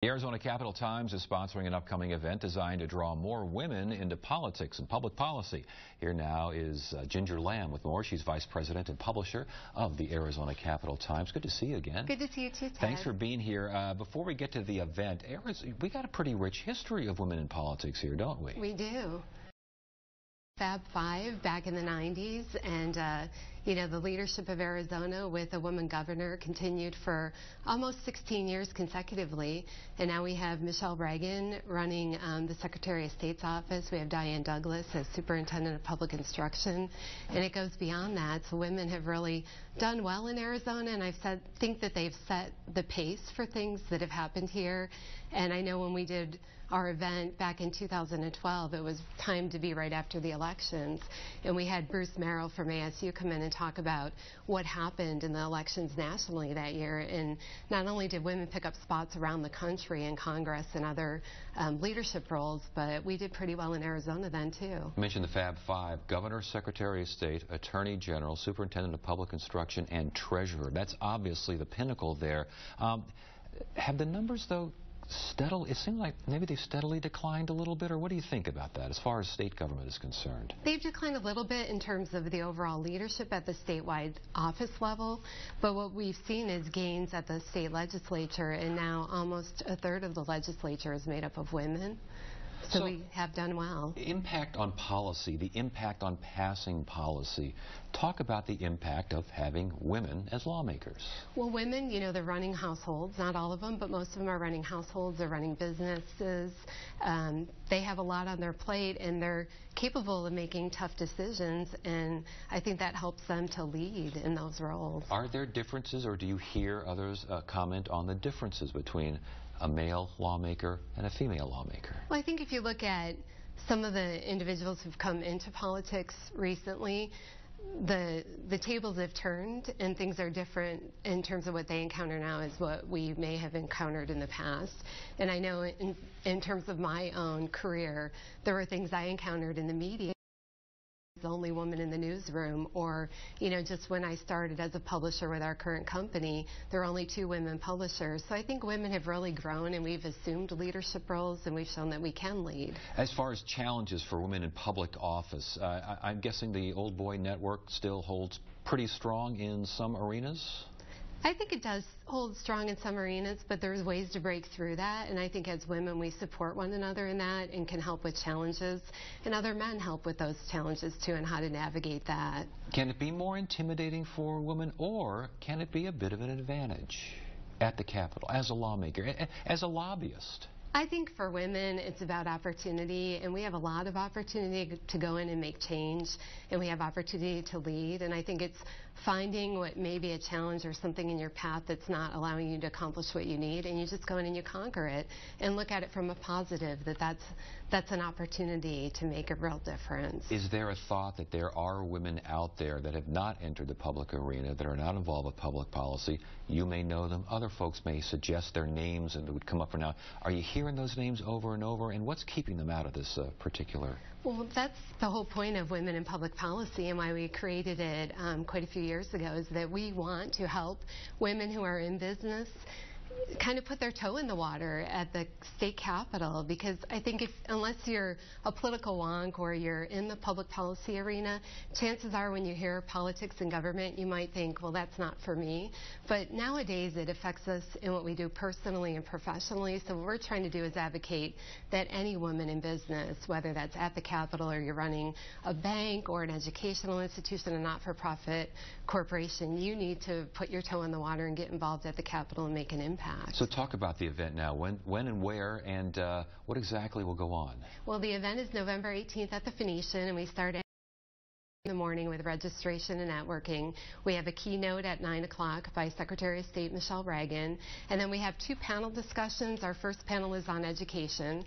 The Arizona Capital Times is sponsoring an upcoming event designed to draw more women into politics and public policy. Here now is Ginger Lamb with more. She's vice president and publisher of the Arizona Capital Times. Good to see you again. Good to see you too, Ted. Thanks for being here. Before we get to the event, we got a pretty rich history of women in politics here, don't we? We do. Fab Five back in the 90s, and you know, the leadership of Arizona with a woman governor continued for almost 16 years consecutively, and now we have Michelle Reagan running the Secretary of State's office. We have Diane Douglas as Superintendent of Public Instruction, and it goes beyond that. So women have really done well in Arizona, and I think that they've set the pace for things that have happened here. And I know when we did our event back in 2012, it was timed to be right after the elections, and we had Bruce Merrill from ASU come in and talk about what happened in the elections nationally that year. And not only did women pick up spots around the country in Congress and other leadership roles, but we did pretty well in Arizona then too. You mentioned the Fab Five: Governor, Secretary of State, Attorney General, Superintendent of Public Instruction, and Treasurer. That's obviously the pinnacle there. Have the numbers, though, it seems like maybe they've steadily declined a little bit, or what do you think about that as far as state government is concerned? They've declined a little bit in terms of the overall leadership at the statewide office level, but what we've seen is gains at the state legislature, and now almost a third of the legislature is made up of women. So we have done well. Impact on policy, the impact on passing policy. Talk about the impact of having women as lawmakers. Well, women, you know, they're running households, not all of them, but most of them are running households, they're running businesses. They have a lot on their plate, and they're capable of making tough decisions, and I think that helps them to lead in those roles. Are there differences, or do you hear others comment on the differences between a male lawmaker and a female lawmaker? Well, I think if you look at some of the individuals who've come into politics recently, the tables have turned and things are different in terms of what they encounter now is what we may have encountered in the past. And I know in terms of my own career, there were things I encountered in the media. The only woman in the newsroom, or you know, just when I started as a publisher with our current company, there are only 2 women publishers. So I think women have really grown, and we've assumed leadership roles, and we've shown that we can lead. As far as challenges for women in public office, I'm guessing the Old Boy Network still holds pretty strong in some arenas? I think it does hold strong in some arenas, but there's ways to break through that, and I think as women we support one another in that and can help with challenges, and other men help with those challenges too and how to navigate that. Can it be more intimidating for women, or can it be a bit of an advantage at the Capitol as a lawmaker, as a lobbyist? I think for women it's about opportunity, and we have a lot of opportunity to go in and make change, and we have opportunity to lead, and I think it's finding what may be a challenge or something in your path that's not allowing you to accomplish what you need, and you just go in and you conquer it and look at it from a positive, that's an opportunity to make a real difference. Is there a thought that there are women out there that have not entered the public arena, that are not involved with public policy? You may know them, other folks may suggest their names and it would come up for now. Are you hearing those names over and over, and what's keeping them out of this particular? Well, that's the whole point of Women in Public Policy, and why we created it quite a few years ago, is that we want to help women who are in business kind of put their toe in the water at the state capitol, because I think unless you're a political wonk or you're in the public policy arena, chances are when you hear politics and government, you might think, well, that's not for me. But nowadays it affects us in what we do personally and professionally, so what we're trying to do is advocate that any woman in business, whether that's at the Capitol or you're running a bank or an educational institution, a not-for-profit corporation, you need to put your toe in the water and get involved at the Capitol and make an impact. So talk about the event now. When and where, and what exactly will go on? Well, the event is November 18th at the Phoenician, and we start in the morning with registration and networking. We have a keynote at 9 o'clock by Secretary of State Michelle Reagan, and then we have 2 panel discussions. Our first panel is on education.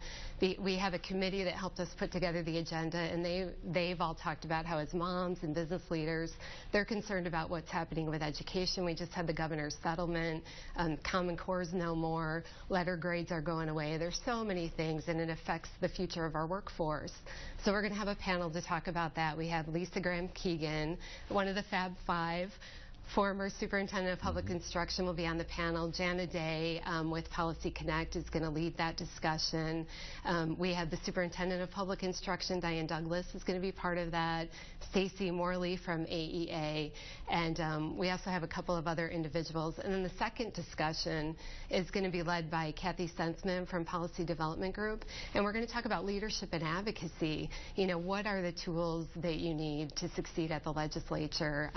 We have a committee that helped us put together the agenda, and they've all talked about how as moms and business leaders, they're concerned about what's happening with education. We just had the governor's settlement, Common Core's no more, letter grades are going away. There's so many things, and it affects the future of our workforce. So we're going to have a panel to talk about that. We have Lisa Graham Keegan, one of the Fab Five, former superintendent of public instruction, will be on the panel. Jana Day with Policy Connect is going to lead that discussion. We have the superintendent of public instruction, Diane Douglas, is going to be part of that. Stacy Morley from AEA. And we also have a couple of other individuals. And then the second discussion is going to be led by Kathy Sensman from Policy Development Group. And we're going to talk about leadership and advocacy. You know, what are the tools that you need to succeed at the legislature?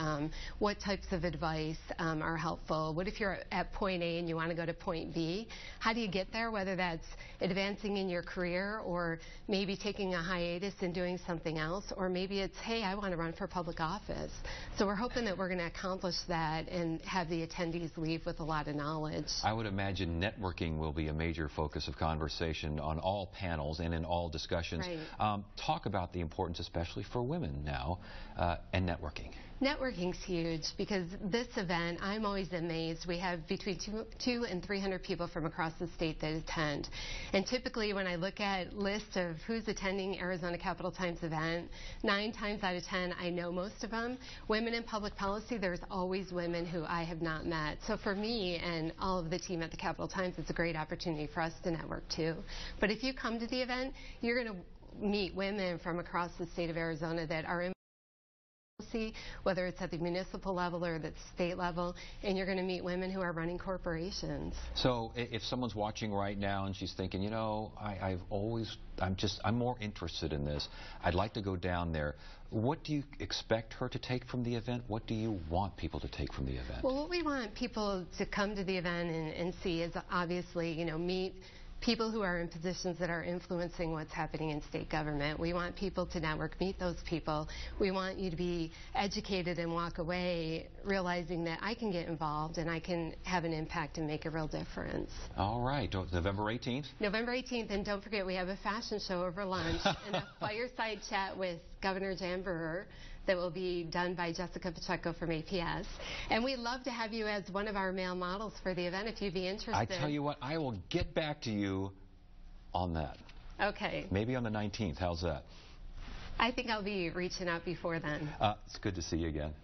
What types of advice are helpful? What if you're at point A and you want to go to point B? How do you get there, whether that's advancing in your career or maybe taking a hiatus and doing something else, or maybe it's, hey, I want to run for public office. So we're hoping that we're going to accomplish that and have the attendees leave with a lot of knowledge. I would imagine networking will be a major focus of conversation on all panels and in all discussions. Right. Talk about the importance, especially for women now, and networking. Networking's huge because this event, I'm always amazed. We have between 200 and 300 people from across the state that attend. And typically when I look at lists of who's attending Arizona Capital Times event, 9 times out of 10, I know most of them. Women in public policy, there's always women who I have not met. So for me and all of the team at the Capital Times, it's a great opportunity for us to network too. But if you come to the event, you're going to meet women from across the state of Arizona that are in policy, whether it's at the municipal level or the state level, and you're going to meet women who are running corporations. So if someone's watching right now and she's thinking, you know, I'm more interested in this, I'd like to go down there, what do you expect her to take from the event? What do you want people to take from the event? Well, what we want people to come to the event and see is obviously, you know, meet people who are in positions that are influencing what's happening in state government. We want people to network, meet those people. We want you to be educated and walk away realizing that I can get involved and I can have an impact and make a real difference. All right. November 18th? November 18th, and don't forget we have a fashion show over lunch and a fireside chat with Governor Jan Brewer that will be done by Jessica Pacheco from APS. And we'd love to have you as one of our male models for the event if you'd be interested. I tell you what, I will get back to you on that. Okay. Maybe on the 19th. How's that? I think I'll be reaching out before then. It's good to see you again.